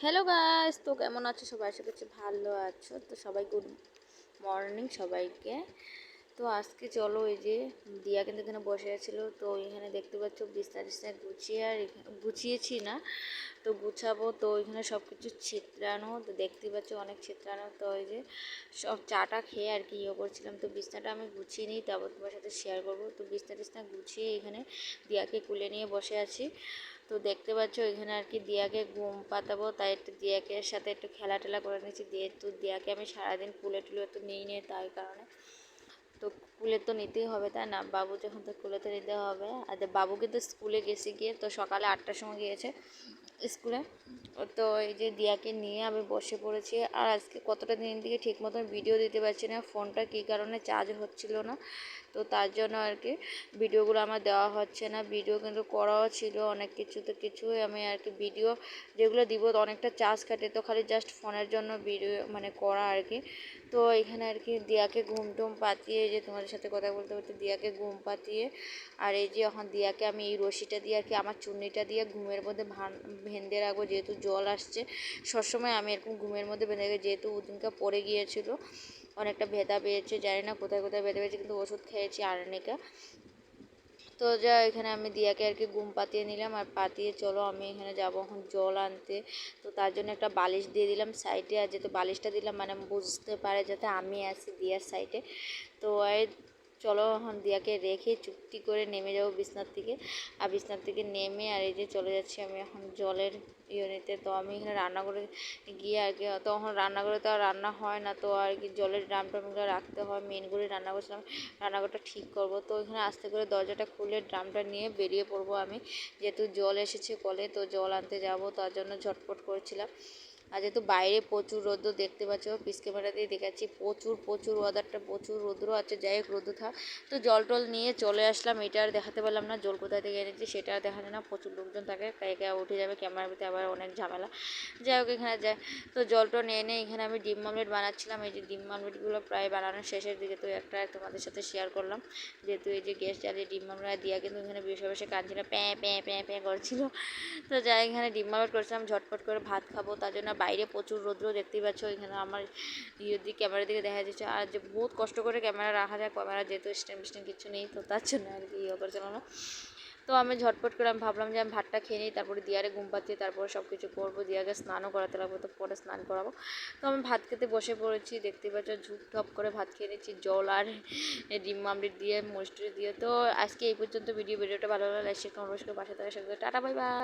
Hello guys, তো কেমন আছো সবাই? আশা করছি ভালো আছো। তো সবাই গুড মর্নিং সবাইকে। তো আজকে চলো, এই যে দিয়া কিন্তু এখানে বসে আছিল, তো এখানে দেখতে পাচ্ছ বিছনা টিছনা গুছিয়ে আর গুছিয়েছি না, তো গুছাবো। তো এখানে সব কিছু ছিটরানো, তো দেখতে পাচ্ছ অনেক ছিটরানো। তো এই যে সব চাটা খেয়ে আর কি ইয়ে করছিলাম, তো বিছনাটা আমি গুছিয়ে নিই, তারপর তোমার সাথে শেয়ার করবো। তো বিছনা টিছনা গুছিয়ে এখানে দিয়াকে কুলে নিয়ে বসে আছি। তো দেখতে পাচ্ছ এখানে আর কি দিয়াকে ঘুম পাতাবো, তাই একটু দিয়াকে সাথে একটু খেলা টেলা করে নিচ্ছি। যেহেতু দিয়াকে আমি সারাদিন কুলে টুলে তো নিই নে, তাই কারণে তো কুলে তো নিতেই হবে, তাই না? বাবু যখন, তো কুলে তো নিতে হবে। আর বাবুকে তো স্কুলে গেছে গিয়ে, তো সকালে 8টার সময় গিয়েছে স্কুলে। তো এই যে দিয়াকে নিয়ে আমি বসে পড়েছি। আর আজকে কতটা দিন থেকে ঠিক মতন ভিডিও দিতে পারছি না, ফোনটা কী কারণে চার্জ হচ্ছিল না, তো তার জন্য আর কি ভিডিওগুলো আমার দেওয়া হচ্ছে না। ভিডিও কিন্তু করাও ছিল অনেক কিছু, তো কিছুই আমি আর কি ভিডিও যেগুলো দিব অনেকটা চার্জ কাটে, তো খালি জাস্ট ফোনের জন্য ভিডিও মানে করা আর কি। তো এখানে আর কি দিয়াকে ঘুম টুম পাতিয়ে, এই যে তোমাদের সাথে কথা বলতে বলতে দিয়াকে ঘুম পাতিয়ে, আর এই যে এখন দিয়াকে আমি এই রশিটা দিয়ে আর কি আমার চুন্নিটা দিয়ে ঘুমের মধ্যে বেঁধে রাখবো, যেহেতু জল আসছে। সবসময় আমি এরকম ঘুমের মধ্যে বেঁধে রাখি, যেহেতু ওদিনকে পড়ে গিয়েছিল, অনেকটা ব্যথা পেয়েছে, জানি না কোথায় কোথায় ব্যথা পেয়েছে, কিন্তু ওষুধ খেয়েছি আর্নিকা। তো যা এখানে আমি দিয়াকে আর কি ঘুম পাতিয়ে নিলাম, আর পাতিয়ে চলো আমি এখানে যাবো এখন জল আনতে। তো তার জন্য একটা বালিশ দিয়ে দিলাম সাইডে, আর যেহেতু বালিশটা দিলাম মানে বুঝতে পারে যাতে আমি আছি দিয়ার সাইডে। তো এই চলো এখন দিয়াকে রেখে চুপটি করে নেমে যাবো বিছনার থেকে। আর বিছনার থেকে নেমে আর এই যে চলে যাচ্ছি আমি এখন জলের নিতে। তো আমি এখানে রান্না করে গিয়ে আর কি, তখন রান্নাঘরে তো আর রান্না হয় না, তো আর কি জলের ড্রাম টামগুলো রাখতে হয়, মেন করে রান্না করছিলাম, রান্নাঘরটা ঠিক করব। তো এখানে আস্তে করে দরজাটা খুলে ড্রামটা নিয়ে বেরিয়ে পড়বো আমি, যেহেতু জল এসেছে কলে, তো জল আনতে যাব, তার জন্য ঝটপট করছিলাম। আর যেহেতু বাইরে প্রচুর রৌদ্র, দেখতে পাচ্ছ পিস ক্যামেরা দিয়ে দেখাচ্ছি, প্রচুর প্রচুর ওয়েদারটা প্রচুর রৌদ্র আছে। যাই হোক রৌদ্র থাক, তো জল টল নিয়ে চলে আসলাম। এটা আর দেখাতে পারলাম না জল কোথায় থেকে এনেছি, সেটা আর দেখা যায় না, প্রচুর লোকজন থাকে, কে উঠে যাবে ক্যামেরার ভিতরে, আবার অনেক ঝামেলা। যাই হোক এখানে যায়, তো জলটা নিয়ে এনে এখানে আমি ডিম অমলেট বানাচ্ছিলাম। এই যে ডিম অমলেটগুলো প্রায় বানানোর শেষের দিকে, তো একটা তোমাদের সাথে শেয়ার করলাম। যেহেতু এই যে গ্যাস জ্বালিয়ে ডিম অমলেট দিয়া কিন্তু এখানে বসে বসে কাঁদছিল, প্যাঁ প্যাঁ প্যাঁ প্যাঁ করছিল। তো যাই এখানে ডিম অমলেট করছিলাম, ঝটপট করে ভাত খাবো, তার জন্য বাইরে প্রচুর রৌদ্র, দেখতেই পাচ্ছ। এখানে আমার ইয়ের দিকে ক্যামেরার দিকে দেখা যাচ্ছে, আর যে বহুত কষ্ট করে ক্যামেরা রাখা যায়, ক্যামেরা যেহেতু স্ট্যান্ড ফিস্ট্যান্ড কিছু নেই, তো তার জন্য আর কি ইয়ে করছিল না। তো আমি ঝটপট করে আমি ভাবলাম যে আমি ভাতটা খেয়ে নিই, তারপরে দিয়ারে ঘুম পাচ্ছি, তারপরে সব কিছু করবো, দিয়াকে স্নানও করাতে লাগবো, তো পরে স্নান করাবো। তো আমি ভাত খেতে বসে পড়েছি, দেখতে পাচ্ছ ঝুপ ঢপ করে ভাত খেয়ে নিচ্ছি, জল আর ডিম আমলেট দিয়ে মরিচ দিয়ে। তো আজকে এই পর্যন্ত ভিডিওটা ভালো লাগলে লাইক শেয়ার কমেন্ট করে পাশে থাকার সাথে টাটা বাই বাই।